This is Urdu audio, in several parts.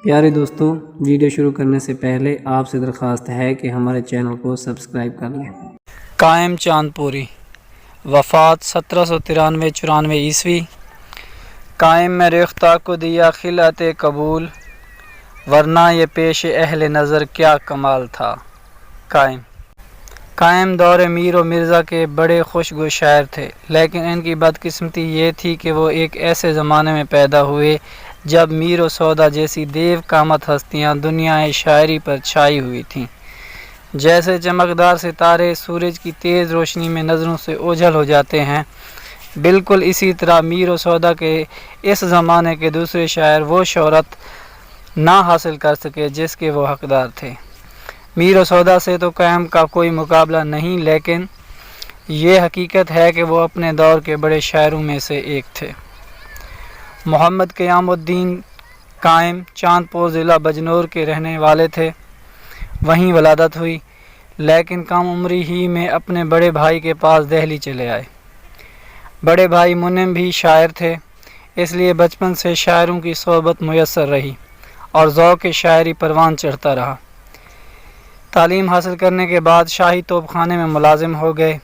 پیارے دوستوں، ویڈیو شروع کرنے سے پہلے آپ سے درخواست ہے کہ ہمارے چینل کو سبسکرائب کر لیں۔ قائم چاند پوری، وفات 1793-94 عیسوی۔ قائم میں ریختہ کو دیا خلعت قبول، ورنہ یہ پیش اہل نظر کیا کمال تھا۔ قائم دور میر و مرزا کے بڑے خوشگو شاعر تھے، لیکن ان کی بدقسمتی یہ تھی کہ وہ ایک ایسے زمانے میں پیدا ہوئے جب میر و سودا جیسی دیو قامت ہستیاں دنیا شاعری پر چھائی ہوئی تھیں۔ جیسے چمکدار ستارے سورج کی تیز روشنی میں نظروں سے اوجھل ہو جاتے ہیں، بالکل اسی طرح میر و سودا کے اس زمانے کے دوسرے شاعر وہ شہرت نہ حاصل کر سکے جس کے وہ حقدار تھے۔ میر و سودا سے تو قائم کا کوئی مقابلہ نہیں، لیکن یہ حقیقت ہے کہ وہ اپنے دور کے بڑے شاعروں میں سے ایک تھے۔ محمد قیام الدین قائم چاندپور ضلع بجنور کے رہنے والے تھے، وہیں ولادت ہوئی، لیکن کم عمری ہی میں اپنے بڑے بھائی کے پاس دہلی چلے آئے۔ بڑے بھائی منعم بھی شاعر تھے، اس لیے بچپن سے شاعروں کی صحبت میسر رہی اور ذوق شاعری پروان چڑھتا رہا۔ تعلیم حاصل کرنے کے بعد شاہی توپ خانے میں ملازم ہو گئے۔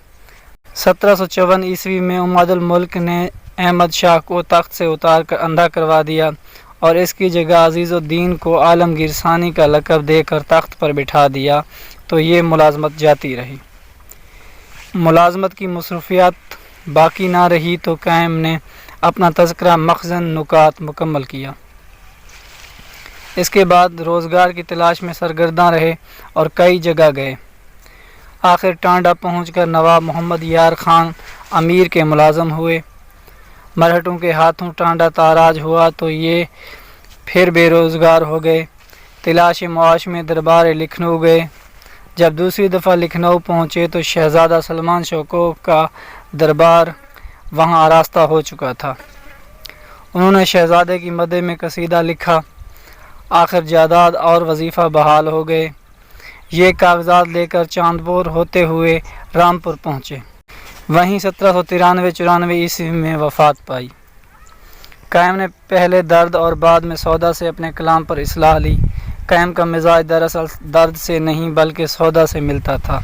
1754 عیسوی میں اماد الملک نے احمد شاہ کو تخت سے اتار کر اندھا کروا دیا اور اس کی جگہ عزیز الدین کو عالمگیر ثانی کا لقب دے کر تخت پر بٹھا دیا، تو یہ ملازمت جاتی رہی۔ ملازمت کی مصروفیات باقی نہ رہی تو قائم نے اپنا تذکرہ مخزن نکات مکمل کیا۔ اس کے بعد روزگار کی تلاش میں سرگرداں رہے اور کئی جگہ گئے۔ آخر ٹانڈا پہنچ کر نواب محمد یار خان امیر کے ملازم ہوئے۔ مرہٹوں کے ہاتھوں ٹانڈا تاراج ہوا تو یہ پھر بے روزگار ہو گئے۔ تلاش معاش میں دربار لکھنؤ گئے۔ جب دوسری دفعہ لکھنؤ پہنچے تو شہزادہ سلمان شوکو کا دربار وہاں آراستہ ہو چکا تھا۔ انہوں نے شہزادے کی مدح میں قصیدہ لکھا۔ آخر جائیداد اور وظیفہ بحال ہو گئے۔ یہ کاغذات لے کر چاندپور ہوتے ہوئے رامپور پہنچے، وہیں 1793-94 عیسوی میں وفات پائی۔ قائم نے پہلے درد اور بعد میں سودا سے اپنے کلام پر اصلاح لی۔ قائم کا مزاج دراصل درد سے نہیں بلکہ سودا سے ملتا تھا۔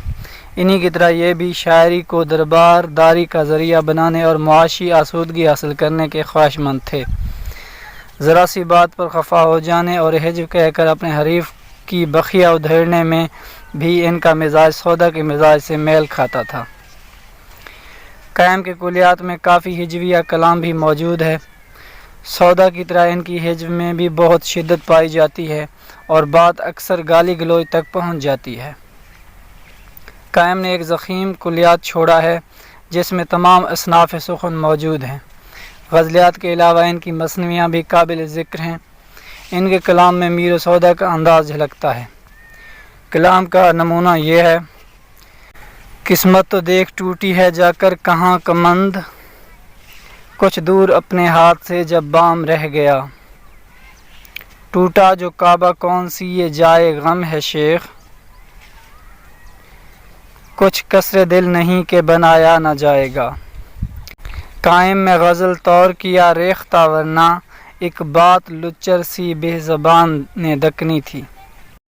انہی کی طرح یہ بھی شاعری کو دربار داری کا ذریعہ بنانے اور معاشی آسودگی حاصل کرنے کے خواہش مند تھے۔ ذرا سی بات پر خفا ہو جانے اور حجب کہہ کر اپنے حریف کی بخیا ادھیڑنے میں بھی ان کا مزاج سودا کے مزاج سے میل کھاتا تھا۔ قائم کے کلیات میں کافی ہجویہ کلام بھی موجود ہے۔ سودا کی طرح ان کی ہجو میں بھی بہت شدت پائی جاتی ہے اور بات اکثر گالی گلوچ تک پہنچ جاتی ہے۔ قائم نے ایک ضخیم کلیات چھوڑا ہے جس میں تمام اصناف سخن موجود ہیں۔ غزلیات کے علاوہ ان کی مثنویاں بھی قابل ذکر ہیں۔ ان کے کلام میں میر و سودا کا انداز جھلکتا ہے۔ کلام کا نمونہ یہ ہے: قسمت تو دیکھ ٹوٹی ہے جا کر کہاں کمند، کچھ دور اپنے ہاتھ سے جب بام رہ گیا، ٹوٹا جو کعبہ کون سی یہ جائے غم ہے شیخ، کچھ کسر دل نہیں کہ بنایا نہ جائے گا۔ قائم میں غزل طور کیا ریختہ ورنہ، ایک بات لچر سی بے زبان نے دکنی تھی۔